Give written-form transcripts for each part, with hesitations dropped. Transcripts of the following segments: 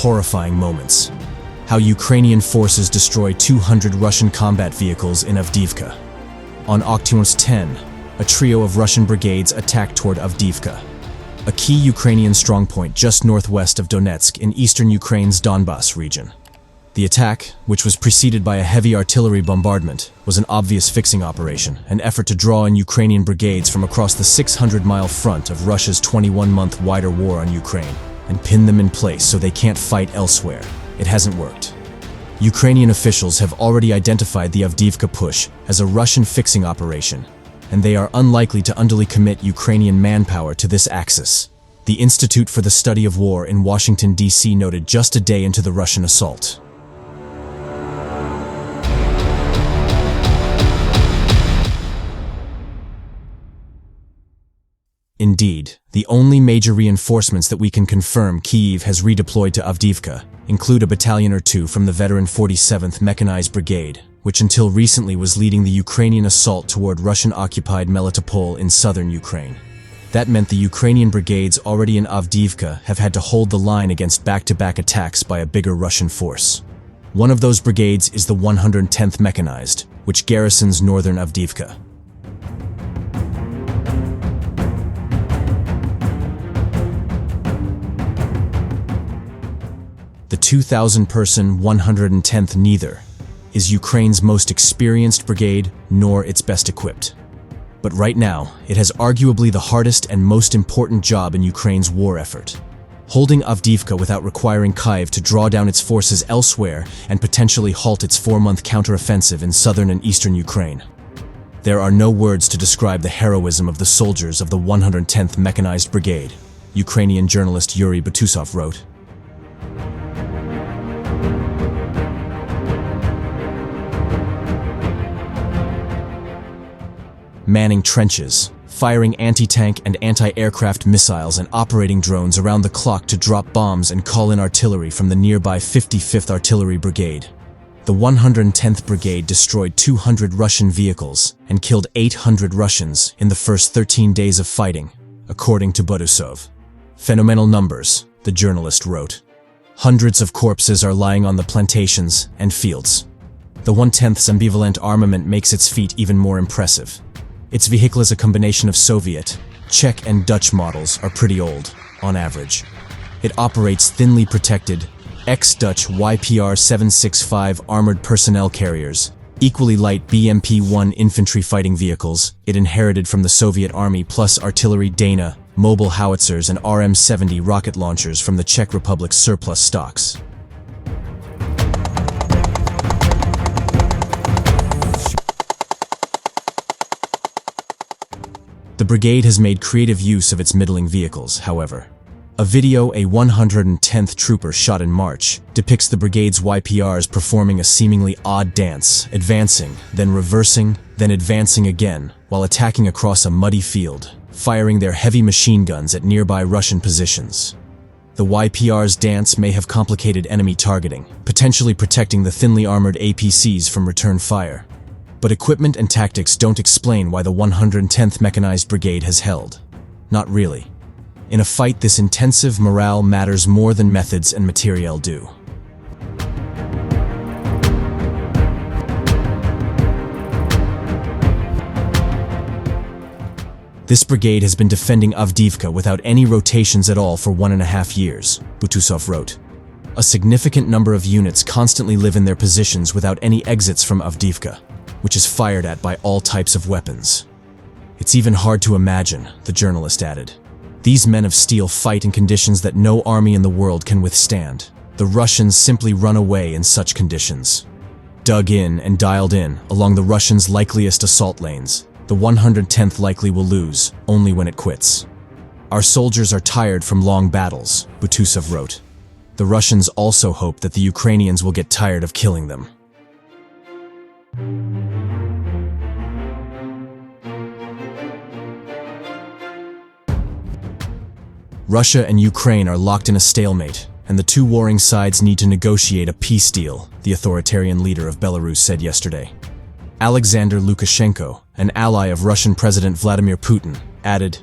horrifying moments. How Ukrainian forces destroy 200 Russian combat vehicles in Avdiivka. On October 10, a trio of Russian brigades attacked toward Avdiivka, a key Ukrainian strongpoint just northwest of Donetsk in eastern Ukraine's Donbas region. The attack, which was preceded by a heavy artillery bombardment, was an obvious fixing operation, an effort to draw in Ukrainian brigades from across the 600-mile front of Russia's 21-month wider war on Ukraine, and pin them in place so they can't fight elsewhere. It hasn't worked. Ukrainian officials have already identified the Avdiivka push as a Russian fixing operation, and they are unlikely to unduly commit Ukrainian manpower to this axis. The Institute for the Study of War in Washington, D.C. noted just a day into the Russian assault. Indeed, the only major reinforcements that we can confirm Kyiv has redeployed to Avdiivka include a battalion or two from the veteran 47th Mechanized Brigade, which until recently was leading the Ukrainian assault toward Russian-occupied Melitopol in southern Ukraine. That meant the Ukrainian brigades already in Avdiivka have had to hold the line against back-to-back attacks by a bigger Russian force. One of those brigades is the 110th Mechanized, which garrisons northern Avdiivka. The 2,000-person 110th neither is Ukraine's most experienced brigade nor its best equipped. But right now, it has arguably the hardest and most important job in Ukraine's war effort, holding Avdiivka without requiring Kyiv to draw down its forces elsewhere and potentially halt its 4-month counteroffensive in southern and eastern Ukraine. There are no words to describe the heroism of the soldiers of the 110th Mechanized Brigade, Ukrainian journalist Yuri Butusov wrote. Manning trenches, firing anti-tank and anti-aircraft missiles and operating drones around the clock to drop bombs and call in artillery from the nearby 55th Artillery Brigade. The 110th Brigade destroyed 200 Russian vehicles and killed 800 Russians in the first 13 days of fighting, according to Butusov. Phenomenal numbers, the journalist wrote. Hundreds of corpses are lying on the plantations and fields. The 110th's ambivalent armament makes its feat even more impressive. Its vehicle is a combination of Soviet, Czech and Dutch models are pretty old, on average. It operates thinly protected, ex-Dutch YPR 765 armored personnel carriers, equally light BMP-1 infantry fighting vehicles it inherited from the Soviet Army plus artillery Dana, mobile howitzers and RM-70 rocket launchers from the Czech Republic's surplus stocks. The brigade has made creative use of its middling vehicles, however. A video a 110th trooper shot in March depicts the brigade's YPRs performing a seemingly odd dance, advancing, then reversing, then advancing again, while attacking across a muddy field, firing their heavy machine guns at nearby Russian positions. The YPR's dance may have complicated enemy targeting, potentially protecting the thinly armored APCs from return fire. But equipment and tactics don't explain why the 110th Mechanized Brigade has held. Not really. In a fight this intensive, morale matters more than methods and materiel do. This brigade has been defending Avdiivka without any rotations at all for 1.5 years, Butusov wrote. A significant number of units constantly live in their positions without any exits from Avdiivka, which is fired at by all types of weapons. It's even hard to imagine, the journalist added. These men of steel fight in conditions that no army in the world can withstand. The Russians simply run away in such conditions. Dug in and dialed in along the Russians' likeliest assault lanes, the 110th likely will lose, only when it quits. Our soldiers are tired from long battles, Butusov wrote. The Russians also hope that the Ukrainians will get tired of killing them. Russia and Ukraine are locked in a stalemate, and the two warring sides need to negotiate a peace deal, the authoritarian leader of Belarus said yesterday. Alexander Lukashenko, an ally of Russian President Vladimir Putin, added,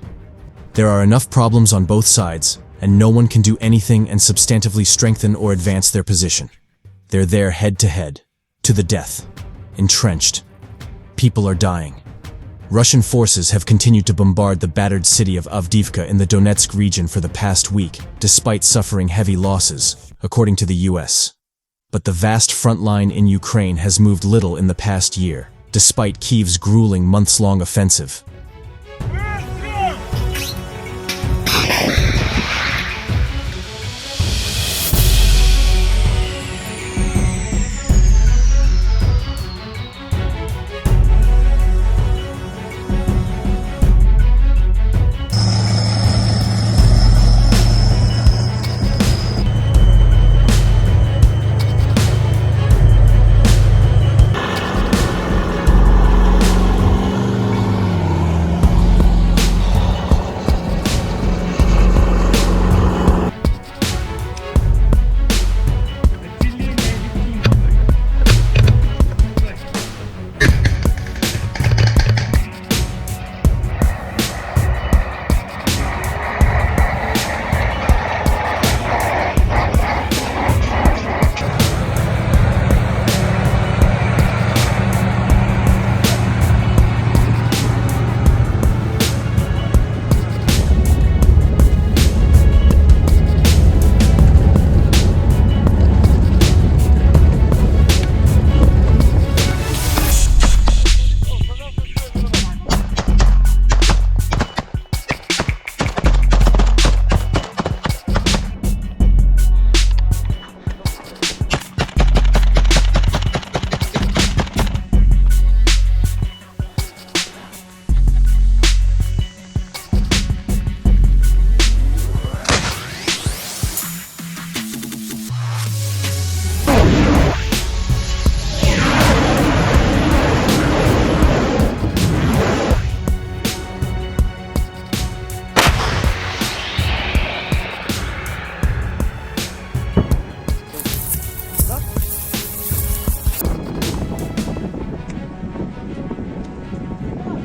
"There are enough problems on both sides, and no one can do anything and substantively strengthen or advance their position. They're there head to head, to the death, entrenched. People are dying. Russian forces have continued to bombard the battered city of Avdiivka in the Donetsk region for the past week, despite suffering heavy losses, according to the US. But the vast front line in Ukraine has moved little in the past year, despite Kyiv's grueling months-long offensive.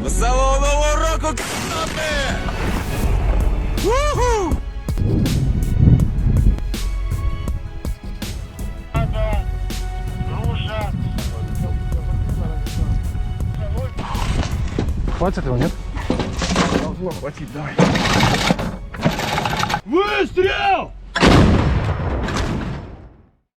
Веселого нового року, к***ти! Уху! Хватит его, нет? Должно хватить, давай. Выстрел!